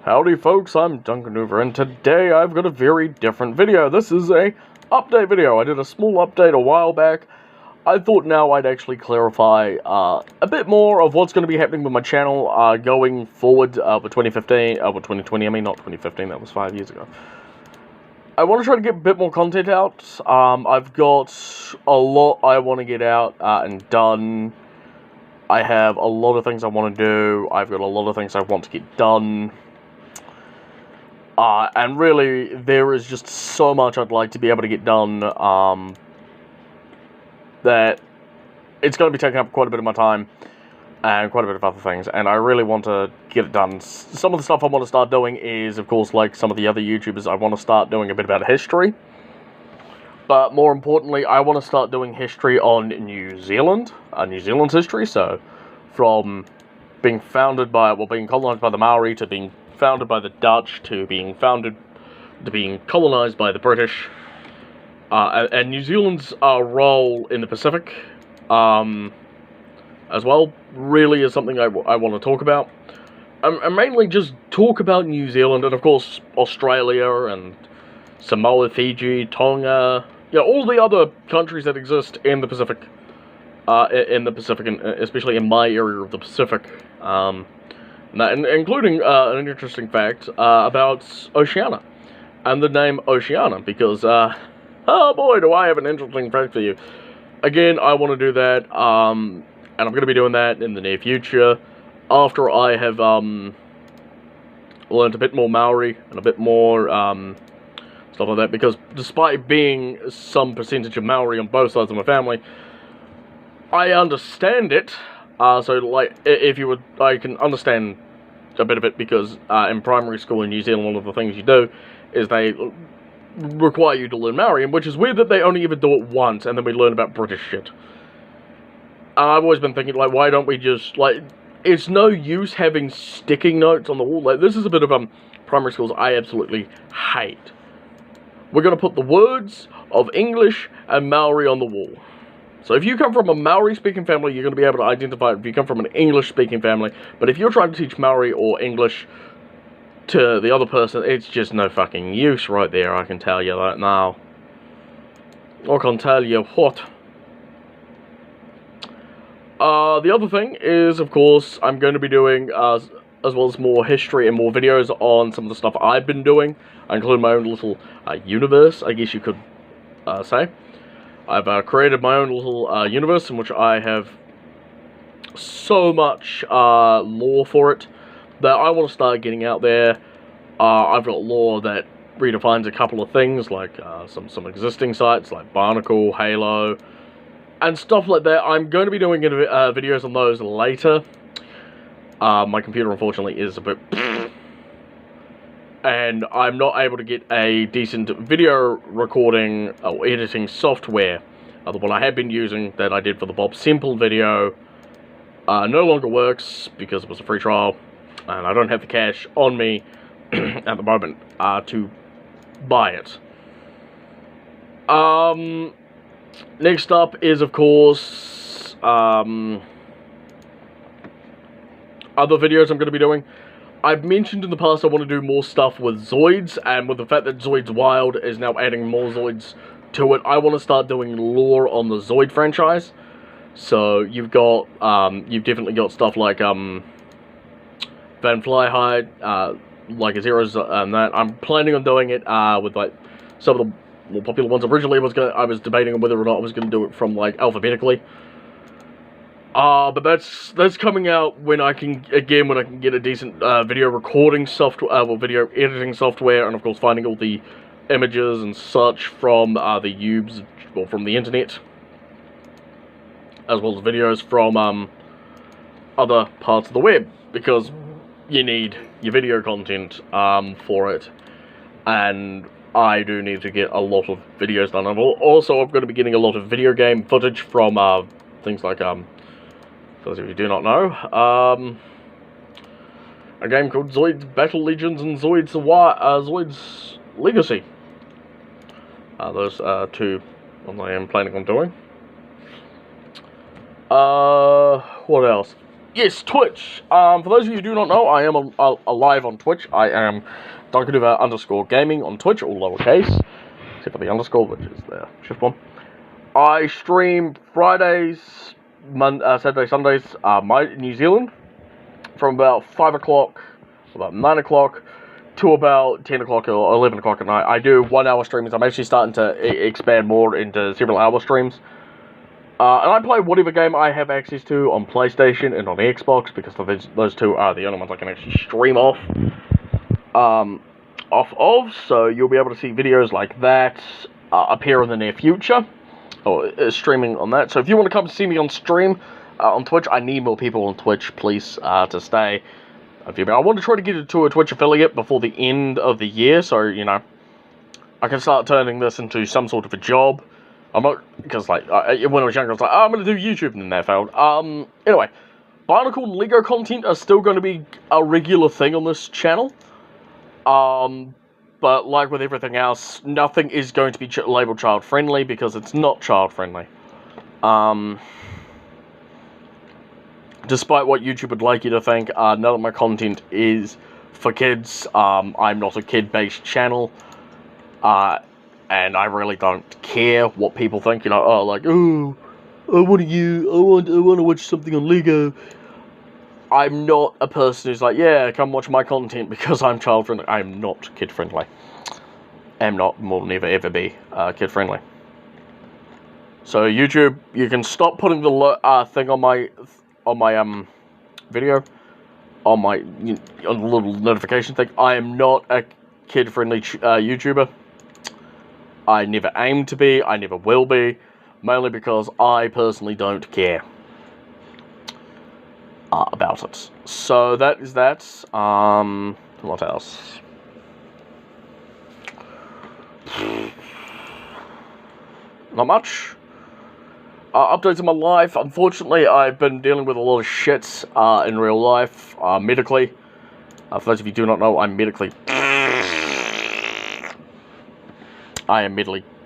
Howdy folks, I'm Duncan Hoover, and today I've got a very different video. This is a update video. I did a small update a while back. I thought now I'd actually clarify a bit more of what's going to be happening with my channel going forward with 2015, with 2020, I mean not 2015, that was 5 years ago. I want to try to get a bit more content out. I've got a lot I want to get out and done. I have a lot of things I want to do. I've got a lot of things I want to get done. And really, there is just so much I'd like to be able to get done, that it's going to be taking up quite a bit of my time, and quite a bit of other things, and I really want to get it done. Some of the stuff I want to start doing is, of course, like some of the other YouTubers, I want to start doing a bit about history. But more importantly, I want to start doing history on New Zealand, New Zealand's history, so from being founded by, well, being colonized by the Maori, to being founded by the Dutch, to being colonized by the British, and New Zealand's role in the Pacific, as well, really is something I want to talk about. And mainly just talk about New Zealand, and of course Australia, and Samoa, Fiji, Tonga, you know, all the other countries that exist in the Pacific, and especially in my area of the Pacific, including an interesting fact about Oceania, and the name Oceania, because, oh boy, do I have an interesting fact for you. Again, I want to do that, and I'm going to be doing that in the near future, after I have learned a bit more Maori, and a bit more stuff like that, because despite being some percentage of Maori on both sides of my family, I understand it. So, like, if you would, I can understand a bit of it, because in primary school in New Zealand, one of the things you do is they require you to learn Maori, which is weird that they only ever do it once, and then we learn about British shit. And I've always been thinking, like, why don't we just, like, it's no use having sticking notes on the wall. Like, this is a bit of primary schools I absolutely hate. We're going to put the words of English and Maori on the wall. So if you come from a Maori-speaking family, you're going to be able to identify it if you come from an English-speaking family. But if you're trying to teach Maori or English to the other person, it's just no fucking use right there, I can tell you that now. I can tell you what. The other thing is, of course, I'm going to be doing, as well as more history and more videos on some of the stuff I've been doing. I include my own little universe, I guess you could say. I've created my own little universe in which I have so much lore for it that I want to start getting out there. I've got lore that redefines a couple of things, like some existing sites like Barnacle, Halo, and stuff like that. I'm going to be doing videos on those later. My computer, unfortunately, is a bit and I'm not able to get a decent video recording or editing software. The one I had been using that I did for the Bob Simple video no longer works because it was a free trial, and I don't have the cash on me at the moment to buy it. Next up is, of course, other videos I'm going to be doing. I've mentioned in the past I want to do more stuff with Zoids, and with the fact that Zoids Wild is now adding more Zoids to it, I want to start doing lore on the Zoid franchise. So you've got, you've definitely got stuff like Van Flyhide, like Zeros, and that. I'm planning on doing it with like some of the more popular ones. Originally, I was debating on whether or not I was going to do it from like alphabetically. But that's coming out when I can get a decent video recording software, well, video editing software, and of course finding all the images and such from the YouTubes, or from the internet, as well as videos from other parts of the web, because you need your video content for it, and I do need to get a lot of videos done. And also, I'm going to be getting a lot of video game footage from things like for those of you who do not know, a game called Zoid's Battle Legends and Zoid's Legacy. Those two ones I am planning on doing. What else? yes, Twitch. For those of you who do not know, I am live on Twitch. I am Darkaduva_gaming on Twitch, all lowercase, except for the underscore, which is the shift one. I stream Fridays, Saturdays, Sundays, New Zealand, from about 5 o'clock, about 9 o'clock, to about 10 o'clock or 11 o'clock at night. I do 1 hour streams. I'm actually starting to expand more into several hour streams. And I play whatever game I have access to on PlayStation and on Xbox, because those two are the only ones I can actually stream off of. So you'll be able to see videos like that appear in the near future, or streaming on that. So if you want to come see me on stream on Twitch, I need more people on Twitch, please, to stay. I want to try to get it to a Twitch affiliate before the end of the year, so, you know, I can start turning this into some sort of a job. I'm not, because, like, when I was younger, I was like, oh, I'm going to do YouTube, and then that failed. Anyway, Bionicle and Lego content are still going to be a regular thing on this channel. But like with everything else, nothing is going to be labeled child-friendly, because it's not child-friendly. Despite what YouTube would like you to think, none of my content is for kids. I'm not a kid-based channel, and I really don't care what people think. You know, oh, like, oh, I want to watch something on Lego. I'm not a person who's like, yeah, come watch my content because I'm child-friendly. I'm not kid-friendly. I'm not, will never ever be kid-friendly. So YouTube, you can stop putting the thing on my video, on the little notification thing. I am not a kid-friendly YouTuber. I never aim to be, I never will be, mainly because I personally don't care about it. So that is that. What else? Not much. Updates on my life. Unfortunately, I've been dealing with a lot of shit in real life, medically. For those of you who do not know, I'm medically... I am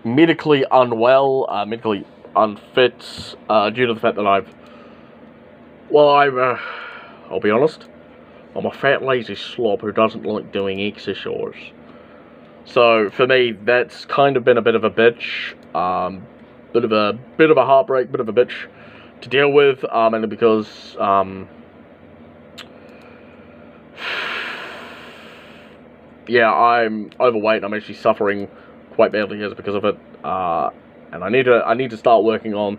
medically unwell, medically unfit, due to the fact that I'll be honest, I'm a fat, lazy slob who doesn't like doing exercise. So, for me, that's kind of been a bit of a bitch. Bit of a heartbreak, bit of a bitch to deal with, and because, yeah, I'm overweight, I'm actually suffering quite badly as because of it, and I need to start working on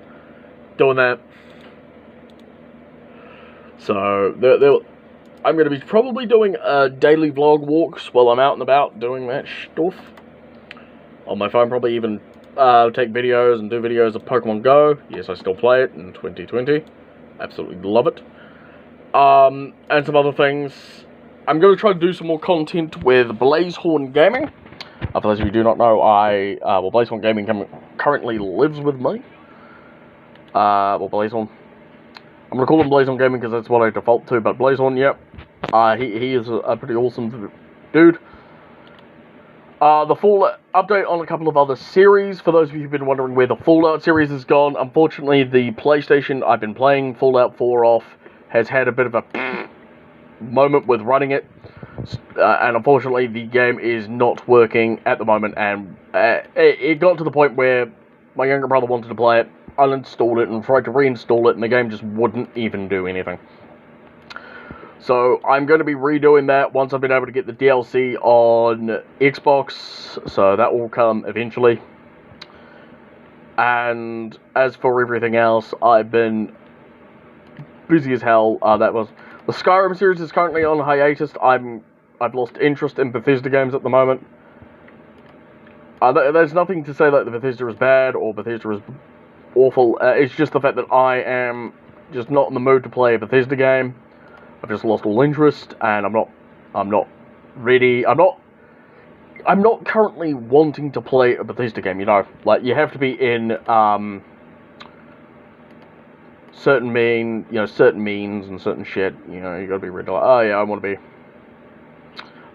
doing that. So, I'm going to be probably doing daily vlog walks while I'm out and about doing that stuff. On my phone, probably even take videos and do videos of Pokemon Go. Yes, I still play it in 2020. Absolutely love it. And some other things. I'm going to try to do some more content with Blazehorn Gaming. For those of you who do not know, Blazehorn Gaming currently lives with me. Blazehorn. I'm going to call him Blazehorn Gaming because that's what I default to, but Blazehorn, yep. He is a pretty awesome dude. The full update on a couple of other series. For those of you who've been wondering where the Fallout series has gone, unfortunately, the PlayStation I've been playing Fallout 4 off has had a bit of a moment with running it. And unfortunately, the game is not working at the moment. And it got to the point where my younger brother wanted to play it, uninstalled it, and tried to reinstall it, and the game just wouldn't even do anything. So, I'm going to be redoing that once I've been able to get the DLC on Xbox, so that will come eventually. And as for everything else, I've been busy as hell. The Skyrim series is currently on hiatus. I've lost interest in Bethesda games at the moment. There's nothing to say that the Bethesda is bad, or Bethesda is awful. It's just the fact that I am just not in the mood to play a Bethesda game. I've just lost all interest, and I'm not ready. I'm not currently wanting to play a Bethesda game, you know. Like, you have to be in, certain means and certain shit, you know, you gotta be ready, like, oh yeah, I want to be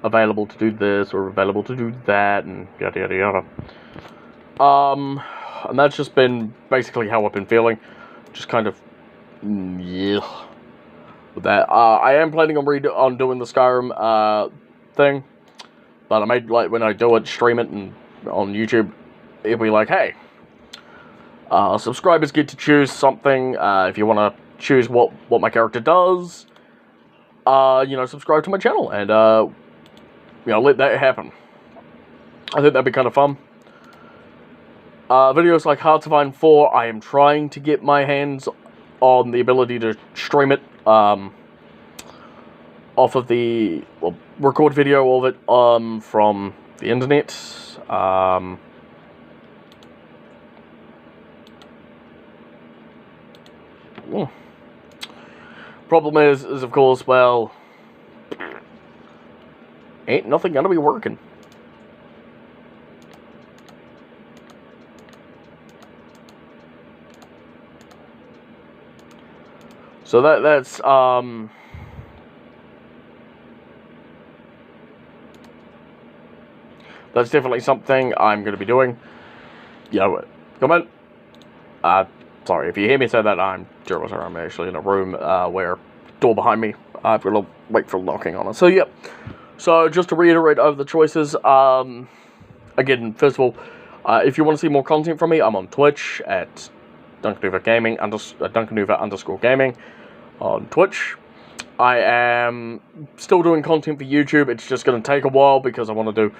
available to do this, or available to do that, and yada yada yada. And that's just been basically how I've been feeling. Just kind of, yeah. with that. I am planning on doing the Skyrim thing, but I might, like, when I do it, stream it and on YouTube, it'll be like, hey, subscribers get to choose something. If you want to choose what my character does, subscribe to my channel and let that happen. I think that'd be kind of fun. Videos like Hard to Find 4, I am trying to get my hands on the ability to stream it off of the, record video of it from the internet. Problem is of course, well, ain't nothing gonna be working. So that's definitely something I'm going to be doing. Come on. Sorry, if you hear me say that, I'm actually in a room where door behind me. I've got to wait for locking on it. So, yep. So, just to reiterate over the choices, again, first of all, if you want to see more content from me, I'm on Twitch at Dunkanuva Gaming, Dunkanuva_gaming on Twitch. I am still doing content for YouTube. It's just going to take a while because I want to do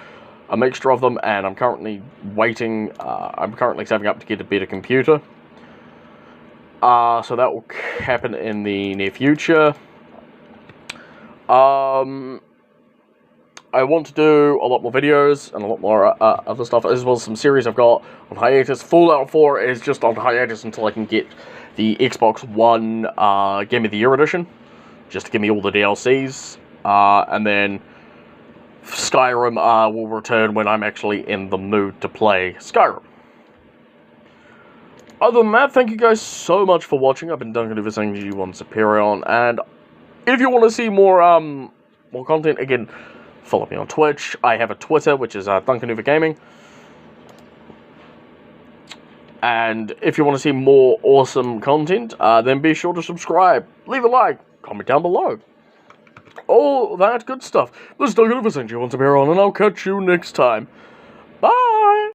a mixture of them, and I'm currently waiting. I'm currently saving up to get a better computer. So that will happen in the near future. I want to do a lot more videos and a lot more other stuff, as well as some series I've got on hiatus. Fallout 4 is just on hiatus until I can get the Xbox One Game of the Year edition, just to give me all the DLCs, and then Skyrim will return when I'm actually in the mood to play Skyrim. Other than that, thank you guys so much for watching. I've been Dunkanuva saying G1 Superior, and if you want to see more content, again, follow me on Twitch. I have a Twitter, which is Dunkanuva Gaming. And if you want to see more awesome content, then be sure to subscribe, leave a like, comment down below. All that good stuff. This is Dunkanuva saying G1 Superior, and I'll catch you next time.